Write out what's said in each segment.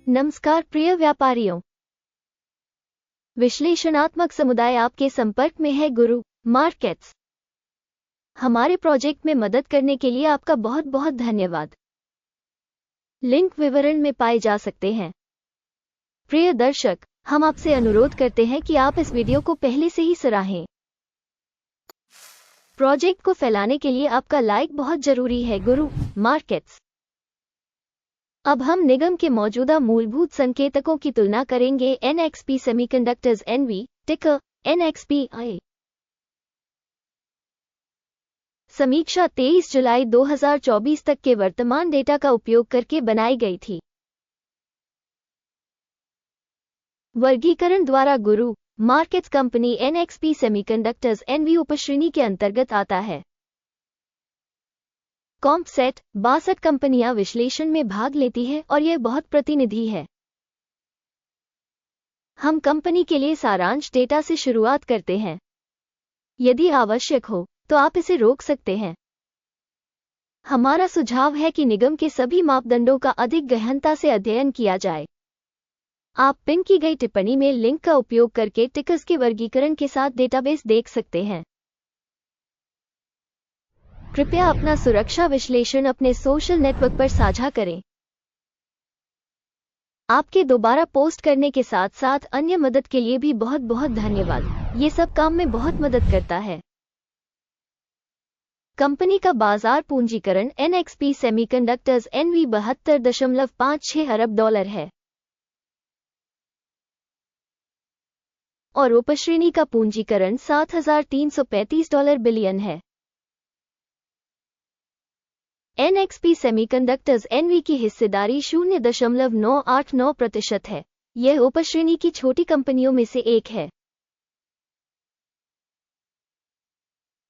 नमस्कार प्रिय व्यापारियों, विश्लेषणात्मक समुदाय आपके संपर्क में है। गुरु मार्केट्स हमारे प्रोजेक्ट में मदद करने के लिए आपका बहुत बहुत धन्यवाद। लिंक विवरण में पाए जा सकते हैं। प्रिय दर्शक, हम आपसे अनुरोध करते हैं कि आप इस वीडियो को पहले से ही सराहें। प्रोजेक्ट को फैलाने के लिए आपका लाइक बहुत जरूरी है। गुरु मार्केट्स अब हम निगम के मौजूदा मूलभूत संकेतकों की तुलना करेंगे। NXP सेमीकंडक्टर्स NV, टिकर NXPI। समीक्षा 23 जुलाई 2024 तक के वर्तमान डेटा का उपयोग करके बनाई गई थी। वर्गीकरण द्वारा गुरु markets company NXP semiconductors NV उपश्रेणी के अंतर्गत आता है। कॉम्प सेट 62 कंपनियां विश्लेषण में भाग लेती है और यह बहुत प्रतिनिधि है। हम कंपनी के लिए सारांश डेटा से शुरुआत करते हैं। यदि आवश्यक हो तो आप इसे रोक सकते हैं। हमारा सुझाव है कि निगम के सभी मापदंडों का अधिक गहनता से अध्ययन किया जाए। आप पिन की गई टिप्पणी में लिंक का उपयोग करके टिकर्स के वर्गीकरण के साथ डेटाबेस देख सकते हैं। कृपया अपना सुरक्षा विश्लेषण अपने सोशल नेटवर्क पर साझा करें। आपके दोबारा पोस्ट करने के साथ साथ अन्य मदद के लिए भी बहुत बहुत धन्यवाद। ये सब काम में बहुत मदद करता है। कंपनी का बाजार पूंजीकरण NXP सेमीकंडक्टर्स NV 72.56 अरब डॉलर है और उपश्रेणी का पूंजीकरण $7,335 बिलियन है। NXP सेमीकंडक्टर्स NV की हिस्सेदारी 0.989% है। यह उपश्रेणी की छोटी कंपनियों में से एक है।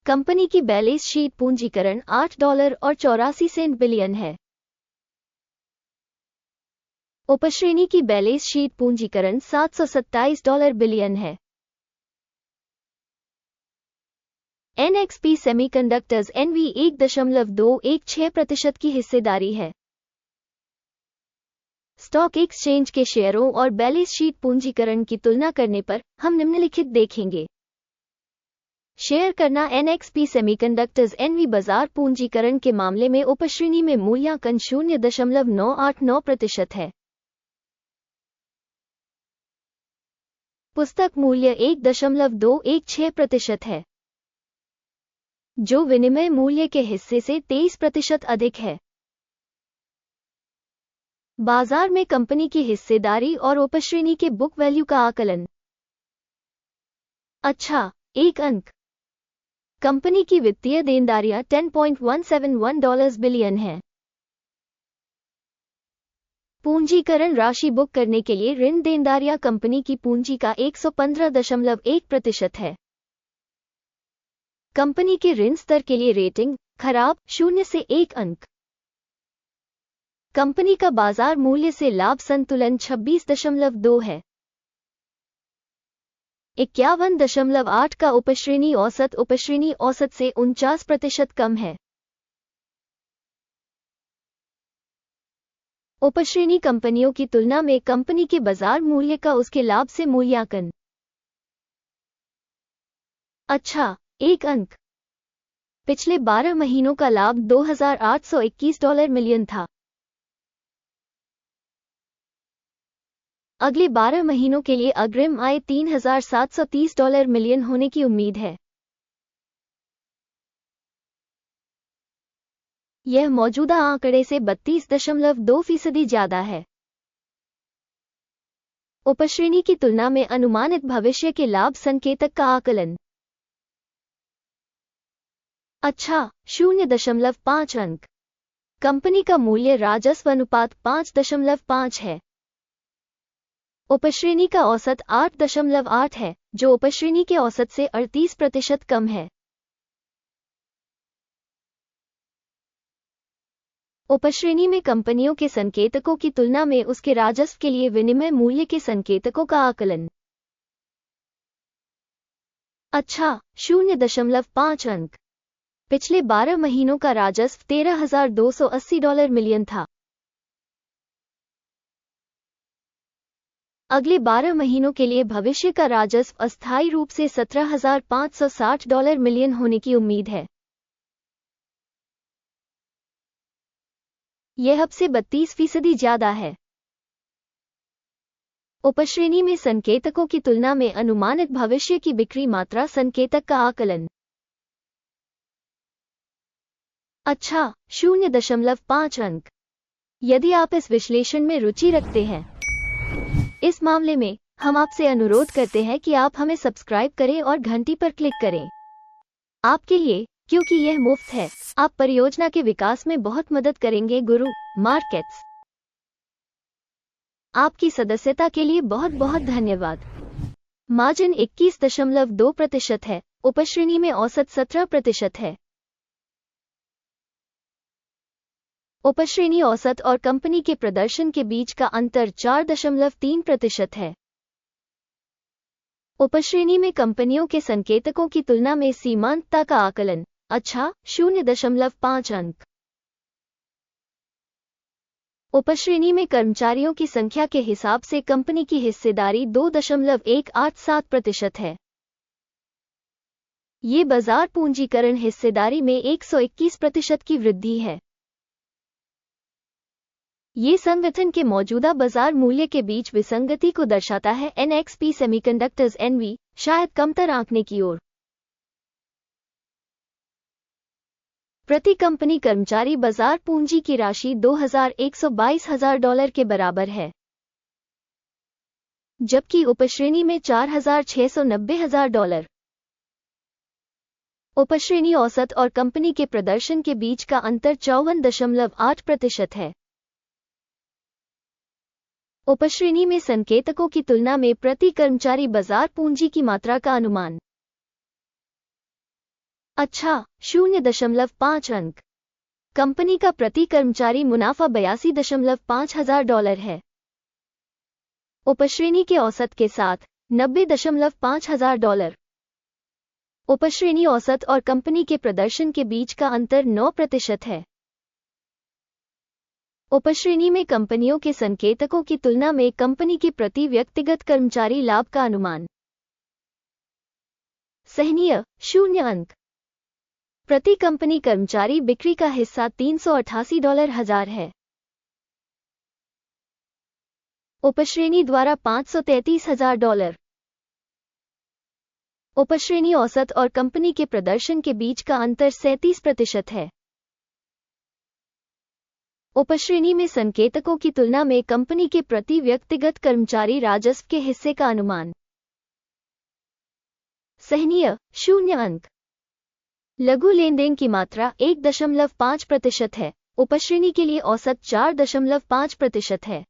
कंपनी की बैलेंस शीट पूंजीकरण $8.84 बिलियन है। उपश्रेणी की बैलेंस शीट पूंजीकरण $727 बिलियन है। NXP सेमीकंडक्टर्स NV 1.216% की हिस्सेदारी है। स्टॉक एक्सचेंज के शेयरों और बैलेंस शीट पूंजीकरण की तुलना करने पर हम निम्नलिखित देखेंगे। शेयर करना NXP सेमीकंडक्टर्स NV बाजार पूंजीकरण के मामले में उपश्रेणी में मूल्यांकन 0.989% है। पुस्तक मूल्य 1.216% है, जो विनिमय मूल्य के हिस्से से 23% अधिक है। बाजार में कंपनी की हिस्सेदारी और उपश्रेणी के बुक वैल्यू का आकलन। अच्छा, एक अंक। कंपनी की वित्तीय देनदारियां $10.171 बिलियन है। पूंजीकरण राशि बुक करने के लिए ऋण देनदारियां कंपनी की पूंजी का 115.1% है। कंपनी के ऋण स्तर के लिए रेटिंग खराब 0 से 1 अंक। कंपनी का बाजार मूल्य से लाभ संतुलन 26.2 है। 51.8 का उपश्रेणी औसत से 49% कम है। उपश्रेणी कंपनियों की तुलना में कंपनी के बाजार मूल्य का उसके लाभ से मूल्यांकन। अच्छा, एक अंक। पिछले 12 महीनों का लाभ $2,821 मिलियन था। अगले 12 महीनों के लिए अग्रिम आय $3,730 मिलियन होने की उम्मीद है। यह मौजूदा आंकड़े से 32.2% ज्यादा है। उपश्रेणी की तुलना में अनुमानित भविष्य के लाभ संकेतक का आकलन। अच्छा, 0.5 अंक। कंपनी का मूल्य राजस्व अनुपात 5.5 है। उपश्रेणी का औसत 8.8 है, जो उपश्रेणी के औसत से 38% कम है। उपश्रेणी में कंपनियों के संकेतकों की तुलना में उसके राजस्व के लिए विनिमय मूल्य के संकेतकों का आकलन। अच्छा, 0.5 अंक। पिछले 12 महीनों का राजस्व $13,280 मिलियन था। अगले 12 महीनों के लिए भविष्य का राजस्व अस्थायी रूप से $17,560 मिलियन होने की उम्मीद है। यह अब से 32% ज्यादा है। उपश्रेणी में संकेतकों की तुलना में अनुमानित भविष्य की बिक्री मात्रा संकेतक का आकलन। अच्छा, 0.5 अंक। यदि आप इस विश्लेषण में रुचि रखते हैं, इस मामले में हम आपसे अनुरोध करते हैं कि आप हमें सब्सक्राइब करें और घंटी पर क्लिक करें। आपके लिए, क्योंकि यह मुफ्त है, आप परियोजना के विकास में बहुत मदद करेंगे। गुरु मार्केट्स, आपकी सदस्यता के लिए बहुत बहुत धन्यवाद। मार्जिन 21.2% है, उपश्रेणी में औसत 17% है। उपश्रेणी औसत और कंपनी के प्रदर्शन के बीच का अंतर 4.3% है। उपश्रेणी में कंपनियों के संकेतकों की तुलना में सीमांतता का आकलन। अच्छा, 0.5 अंक। उपश्रेणी में कर्मचारियों की संख्या के हिसाब से कंपनी की हिस्सेदारी 2.187% है। ये बाजार पूंजीकरण हिस्सेदारी में 121% की वृद्धि है। ये संगठन के मौजूदा बाजार मूल्य के बीच विसंगति को दर्शाता है। NXP सेमीकंडक्टर्स NV शायद कमतर आंकने की ओर। प्रति कंपनी कर्मचारी बाजार पूंजी की राशि $2,122,000 के बराबर है, जबकि उपश्रेणी में $4,690,000। उपश्रेणी औसत और कंपनी के प्रदर्शन के बीच का अंतर 54.8% है। उपश्रेणी में संकेतकों की तुलना में प्रति कर्मचारी बाजार पूंजी की मात्रा का अनुमान। अच्छा, 0.5 अंक। कंपनी का प्रति कर्मचारी मुनाफा $82,500 है। उपश्रेणी के औसत के साथ $90,500। उपश्रेणी औसत और कंपनी के प्रदर्शन के बीच का अंतर 9% है। उपश्रेणी में कंपनियों के संकेतकों की तुलना में कंपनी के प्रति व्यक्तिगत कर्मचारी लाभ का अनुमान। सहनीय, 0 अंक। प्रति कंपनी कर्मचारी बिक्री का हिस्सा $388,000 है। उपश्रेणी द्वारा $533,000। उपश्रेणी औसत और कंपनी के प्रदर्शन के बीच का अंतर 37% है। उपश्रेणी में संकेतकों की तुलना में कंपनी के प्रति व्यक्तिगत कर्मचारी राजस्व के हिस्से का अनुमान। सहनीय, 0 अंक। लघु लेनदेन की मात्रा 1.5% है। उपश्रेणी के लिए औसत 4.5% है।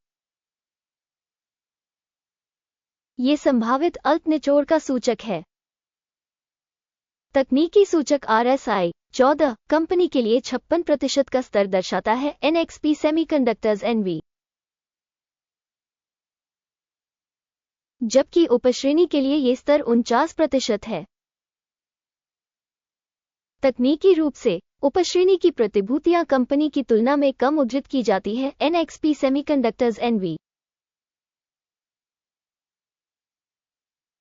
ये संभावित अल्प निचोड़ का सूचक है। तकनीकी सूचक RSI 14 कंपनी के लिए 56% का स्तर दर्शाता है। NXP सेमीकंडक्टर्स NV, जबकि उपश्रेणी के लिए ये स्तर 49% है। तकनीकी रूप से उपश्रेणी की प्रतिभूतियां कंपनी की तुलना में कम उद्धृत की जाती है। NXP सेमीकंडक्टर्स NV,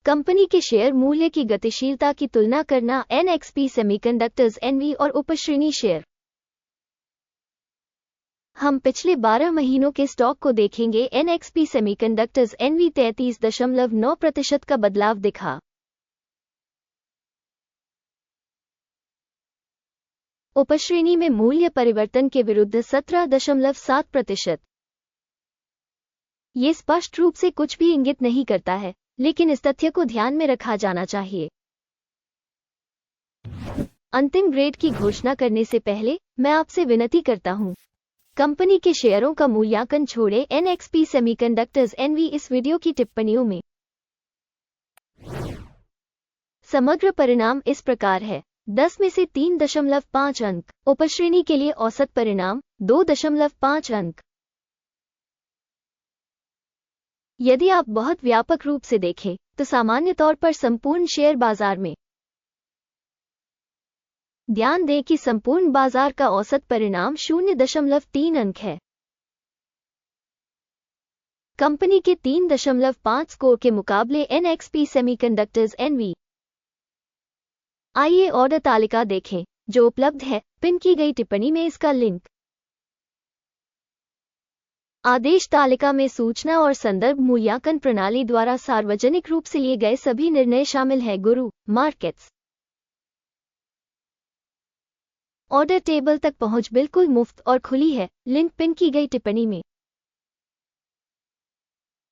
कंपनी के शेयर मूल्य की गतिशीलता की तुलना करना। NXP सेमीकंडक्टर्स NV और उपश्रेणी शेयर। हम पिछले 12 महीनों के स्टॉक को देखेंगे। NXP सेमीकंडक्टर्स NV 33.9% का बदलाव दिखा। उपश्रेणी में मूल्य परिवर्तन के विरुद्ध 17.7%। ये स्पष्ट रूप से कुछ भी इंगित नहीं करता है, लेकिन इस तथ्य को ध्यान में रखा जाना चाहिए। अंतिम ग्रेड की घोषणा करने से पहले मैं आपसे विनती करता हूं, कंपनी के शेयरों का मूल्यांकन छोड़ें। NXP सेमीकंडक्टर्स NV इस वीडियो की टिप्पणियों में। समग्र परिणाम इस प्रकार है: 10 में से 3.5 अंक। उपश्रेणी के लिए औसत परिणाम 2.5 अंक। यदि आप बहुत व्यापक रूप से देखें तो सामान्य तौर पर संपूर्ण शेयर बाजार में, ध्यान दें कि संपूर्ण बाजार का औसत परिणाम 0.3 अंक है। कंपनी के 3.5 स्कोर के मुकाबले NXP सेमीकंडक्टर्स NV। आइए ऑर्डर तालिका देखें जो उपलब्ध है पिन की गई टिप्पणी में इसका लिंक। आदेश तालिका में सूचना और संदर्भ मूल्यांकन प्रणाली द्वारा सार्वजनिक रूप से लिए गए सभी निर्णय शामिल हैं। गुरु मार्केट्स ऑर्डर टेबल तक पहुंच बिल्कुल मुफ्त और खुली है। लिंक पिन की गई टिप्पणी में।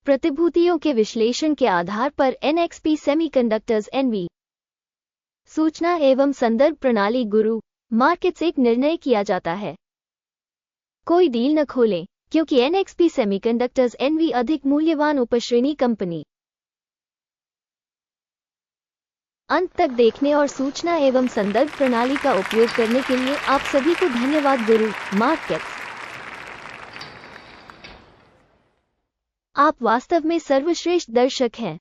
प्रतिभूतियों के विश्लेषण के आधार पर NXP सेमीकंडक्टर्स NV। सूचना एवं संदर्भ प्रणाली गुरु मार्केट्स एक निर्णय किया जाता है। कोई डील न खोलें क्योंकि NXP सेमीकंडक्टर्स NV अधिक मूल्यवान उपश्रेणी कंपनी। अंत तक देखने और सूचना एवं संदर्भ प्रणाली का उपयोग करने के लिए आप सभी को धन्यवाद। गुरु मार्केट्स, आप वास्तव में सर्वश्रेष्ठ दर्शक हैं।